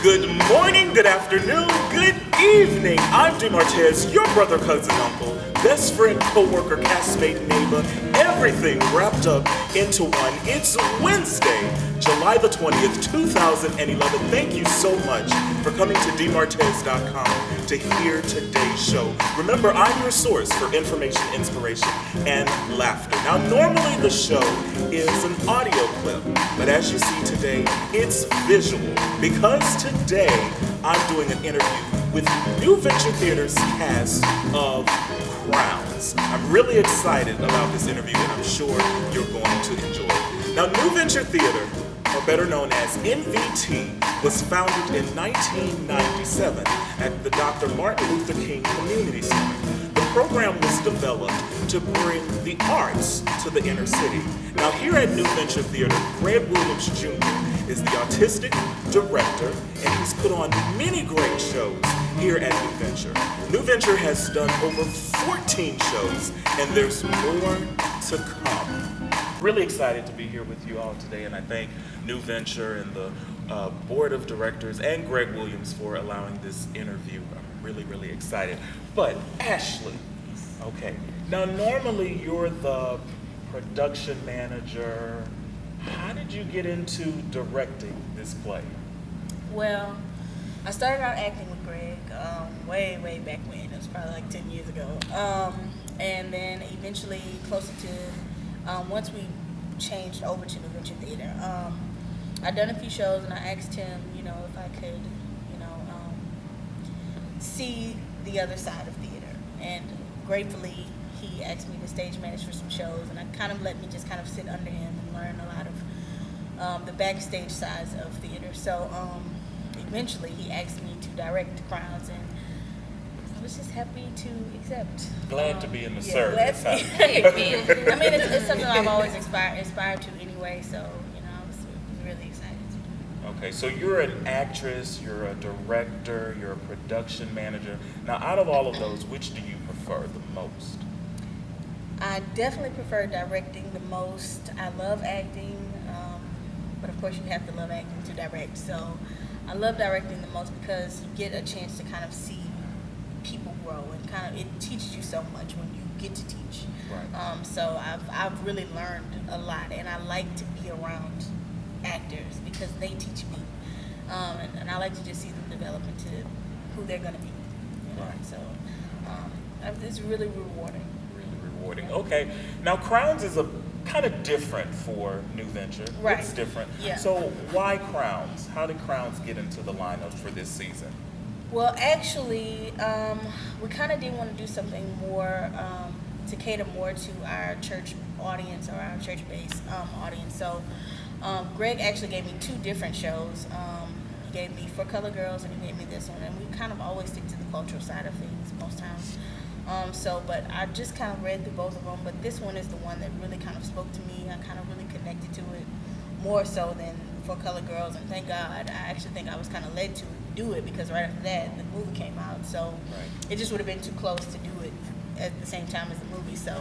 Good morning, good afternoon, good evening. I'm Martez, your brother, cousin, uncle, best friend, co-worker, castmate, neighbor, everything wrapped up into one. It's Wednesday, July the 20th, 2011. Thank you so much for coming to dmartez.com to hear today's show. Remember, I'm your source for information, inspiration, and laughter. Now, normally the show is an audio clip, but as you see today, it's visual because today I'm doing an interview with New Venture Theater's cast of Crowns. I'm really excited about this interview and I'm sure you're going to enjoy it. Now, New Venture Theater, or better known as NVT, was founded in 1997 at the Dr. Martin Luther King Community Center. The program was developed to bring the arts to the inner city. Now here at New Venture Theater, Greg Williams Jr. is the artistic director, and he's put on many great shows here at New Venture. New Venture has done over 14 shows, and there's more to come. Really excited to be here with you all today, and I thank New Venture and the board of directors and Greg Williams for allowing this interview. I'm really, really excited. But Ashley, okay, now normally you're the production manager. How did you get into directing this play? Well, I started out acting with Greg way back when. It was probably like 10 years ago. And then eventually closer to, once we changed over to New Venture Theater, I'd done a few shows and I asked him, if I could, see the other side of theater. And gratefully, he asked me to stage manage for some shows, and I kind of let me just kind of sit under him and learn a lot of the backstage sides of theater. So eventually, he asked me to direct Crowns, and I was just happy to accept. Glad to be in the service. I mean, it's something I've always aspired to anyway. So I was really excited. Okay, so you're an actress, you're a director, you're a production manager. Now, out of all of those, which do you prefer the most? I definitely prefer directing the most. I love acting, but of course you have to love acting to direct. So I love directing the most because you get a chance to kind of see people grow, and it teaches you so much when you get to teach. Right. So I've really learned a lot, and I like to be around actors because they teach me, and I like to just see them develop into who they're going to be. Right. So it's really rewarding. Okay, now Crowns is a kind of different for New Venture. Right. It's different. Yeah. So why Crowns? How did Crowns get into the lineup for this season? Well, actually, we kind of did want to do something more to cater more to our church audience or our church-based audience. So Greg actually gave me two different shows. He gave me For Color Girls, and he gave me this one. And we kind of always stick to the cultural side of things most times. But I just kind of read through both of them. But this one is the one that really kind of spoke to me. I kind of really connected to it more so than For Color Girls. And thank God, I actually think I was kind of led to do it because right after that, the movie came out. So It just would have been too close to do it at the same time as the movie. So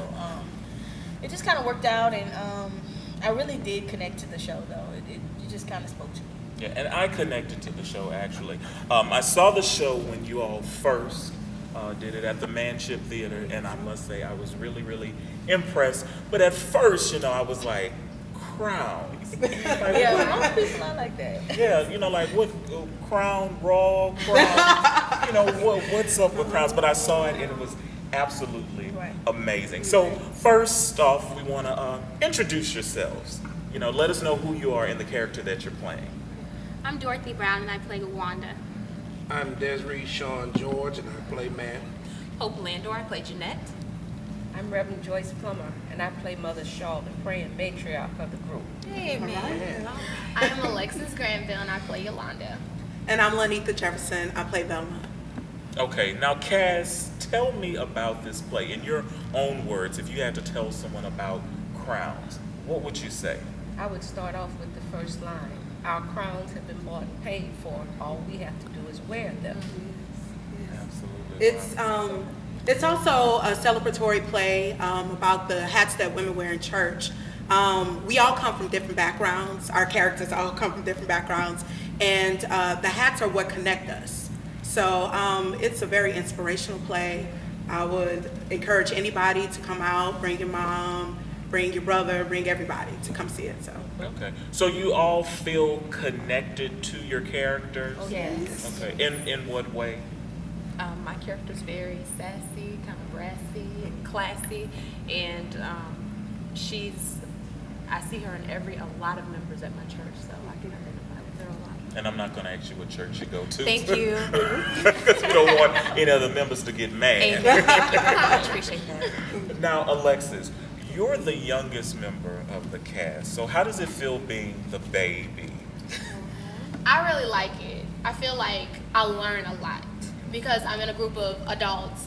it just kind of worked out. And I really did connect to the show, though. It just kind of spoke to me. Yeah, and I connected to the show, actually. I saw the show when you all first did it at the Manship Theater, and I must say I was really, really impressed. But at first, I was like, Crowns. Yeah, most people are like that. Yeah, like what, Crown, Raw, Crown, what's up with Crowns? But I saw it, and it was absolutely amazing. So first off, we want to introduce yourselves. Let us know who you are and the character that you're playing. I'm Dorothy Brown, and I play Wanda. I'm Desiree Sean George, and I play Matt. Hope Landor, I play Jeanette. I'm Reverend Joyce Plummer, and I play Mother Shaw, the praying matriarch of the group. Hey, man. I'm Alexis Granville, and I play Yolanda. And I'm Lanitha Jefferson. I play Velma. Okay, now Cass, tell me about this play. In your own words, if you had to tell someone about Crowns, what would you say? I would start off with the first line. Our crowns have been bought and paid for. All we have to do is wear them. Absolutely. It's also a celebratory play about the hats that women wear in church. We all come from different backgrounds. Our characters all come from different backgrounds. and the hats are what connect us. So it's a very inspirational play. I would encourage anybody to come out, bring your mom, bring your brother, bring everybody to come see it. So. Okay. So you all feel connected to your characters? Yes. Okay. In what way? My character's very sassy, kind of brassy, and classy, and I see her in a lot of members at my church, so I can identify with her a lot. And I'm not going to ask you what church you go to. Thank you. Because we don't want any other members to get mad. Thank you very much. Appreciate that. Now, Alexis, you're the youngest member of the cast. So how does it feel being the baby? I really like it. I feel like I learn a lot because I'm in a group of adults,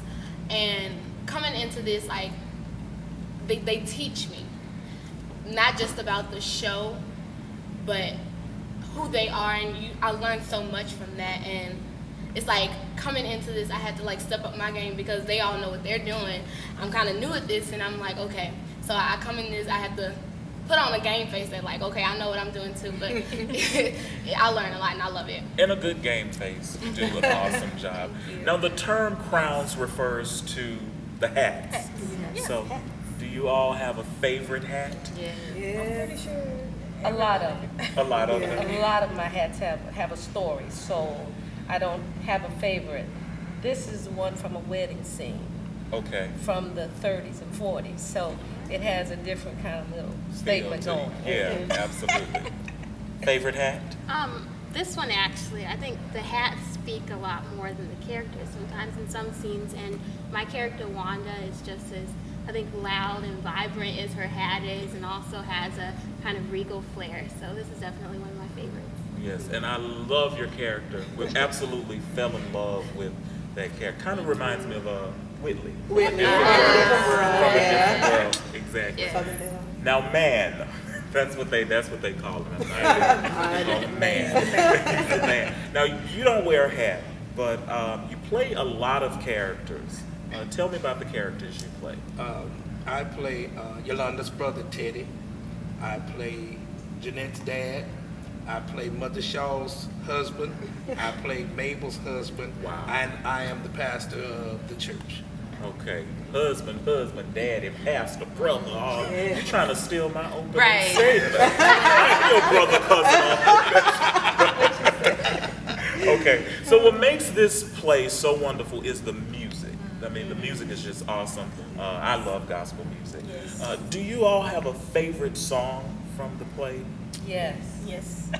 and coming into this, like, they teach me not just about the show, but who they are, and I learned so much from that. And it's like coming into this, I had to like step up my game because they all know what they're doing. I'm kind of new at this, and I'm like, okay. So I come in this, I had to put on a game face that like, okay, I know what I'm doing too, but I learn a lot and I love it. In a good game face, you do an awesome job. Now, the term crowns refers to the hats. So, do you all have a favorite hat? Yes. A lot of them. A lot of them. A lot of my hats have a story, so I don't have a favorite. This is one from a wedding scene Okay. from the 30s and 40s, so it has a different kind of little statement Feel to going. you. Yeah, absolutely. Favorite hat? This one actually, I think the hats speak a lot more than the characters sometimes in some scenes, and my character Wanda is just as, I think, loud and vibrant as her hat is, and also has a kind of regal flair. So this is definitely one of my favorites. Yes, and I love your character. We absolutely fell in love with that character. Kind of reminds me of Whitley. Whitney. From a different world. Exactly. Yes. Now, man, that's what they call him. Man. He's a man. Now, you don't wear a hat, but you play a lot of characters. Tell me about the characters you play. I play Yolanda's brother, Teddy. I play Jeanette's dad. I play Mother Shaw's husband. I play Mabel's husband. Wow. And I am the pastor of the church. Okay, husband, daddy, pastor, brother. Oh, you trying to steal my opening Right. segment. I'm your brother, cousin. Okay, so what makes this play so wonderful is the music. I mean, the music is just awesome. I love gospel music. Do you all have a favorite song from the play? Yes. Yes.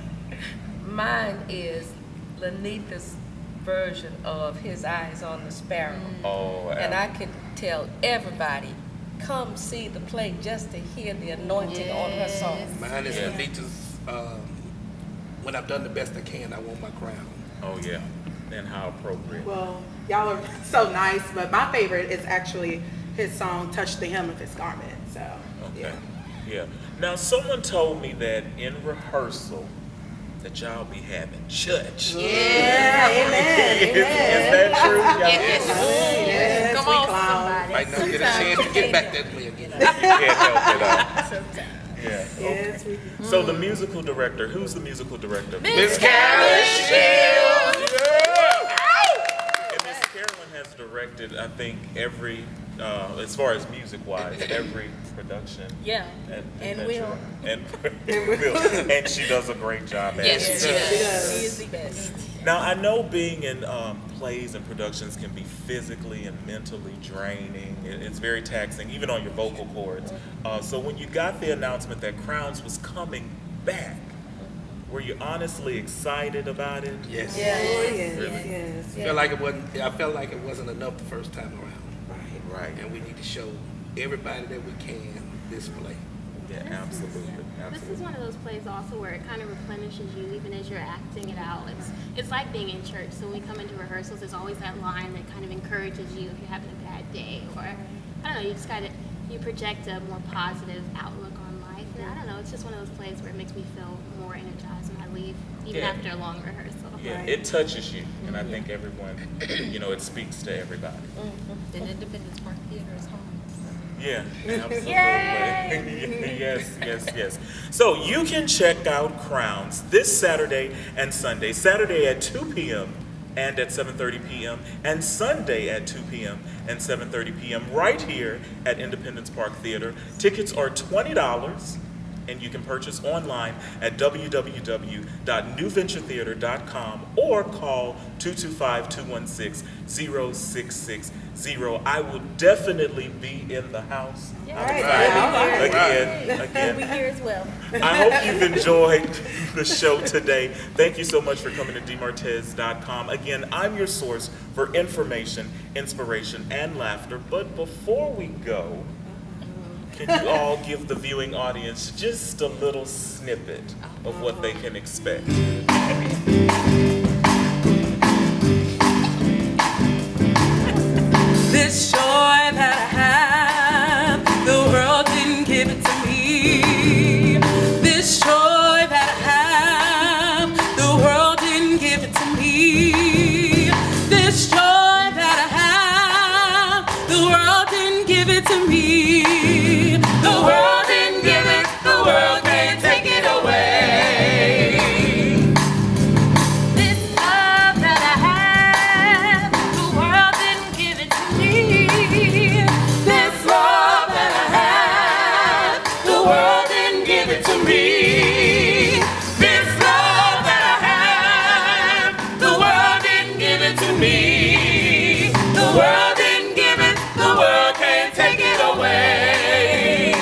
Mine is Lanita's version of His Eyes on the Sparrow. Oh, And I can tell everybody, come see the play just to hear the anointing on her song. Mine is Yeah. Anita's, when I've done the best I can, I want my crown. oh yeah, and how appropriate. Well, y'all are so nice, but my favorite is actually his song "Touch the Hem of His Garment." So, Okay. Yeah. Now, someone told me that in rehearsal that y'all be having church. yeah, amen. Is that true? Y'all Yes. Yes, Come we on, clown. somebody. Might not get a chance to get back that way again. You can't help it out. Yeah. Yes, Okay. we do. So the musical director, who's the musical director? Miss Carolyn Shields! And Miss Carolyn has directed, I think, every, as far as music-wise, every production. Yeah. And will. And will. And she does a great job at Yes, it. she does. She is the best. Now, I know being in plays and productions can be physically and mentally draining. It's very taxing, even on your vocal cords. So when you got the announcement that Crowns was coming back, were you honestly excited about it? Yes. Yes, Really? yes. I felt like it wasn't enough the first time around. Right. And we need to show everybody that we can this play. Yeah, absolutely. This is one of those plays also where it kind of replenishes you even as you're acting it out. It's like being in church. So when we come into rehearsals, there's always that line that kind of encourages you if you're having a bad day, or I don't know, you project a more positive outlook on life. And I don't know, it's just one of those plays where it makes me feel more energized when I leave, even Yeah. after a long rehearsal. Yeah, it touches you, and I think everyone, it speaks to everybody. And Independence Park Theater is home. Yeah, absolutely. Yay! Yes. So you can check out Crowns this Saturday and Sunday. Saturday at 2 p.m. and at 7:30 p.m. and Sunday at 2 p.m. and 7:30 p.m. right here at Independence Park Theater. Tickets are $20. And you can purchase online at www.newventuretheater.com or call 225-216-0660. I will definitely be in the house. Again. We here as well. I hope you've enjoyed the show today. Thank you so much for coming to dmartez.com. Again, I'm your source for information, inspiration, and laughter. But before we go, can you all give the viewing audience just a little snippet of what they can expect? This joy that I have, the world didn't give it to me. This joy that I have, the world didn't give it to me. This joy that I have, the world didn't give it to me. The world didn't give it, the world can't take it away. This love that I have, the world didn't give it to me. This love that I have, the world didn't give it to me. This love that I have, the world didn't give it to me. The world didn't give it, the world can't take it away.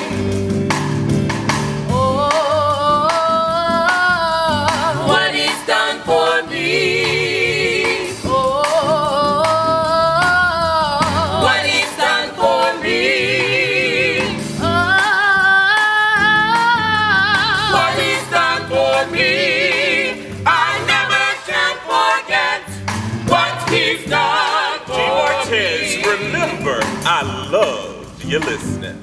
What he's done for me. What he's done for me. What he's done for me. I never can forget what he's done for Martez, me. remember, I love you listening.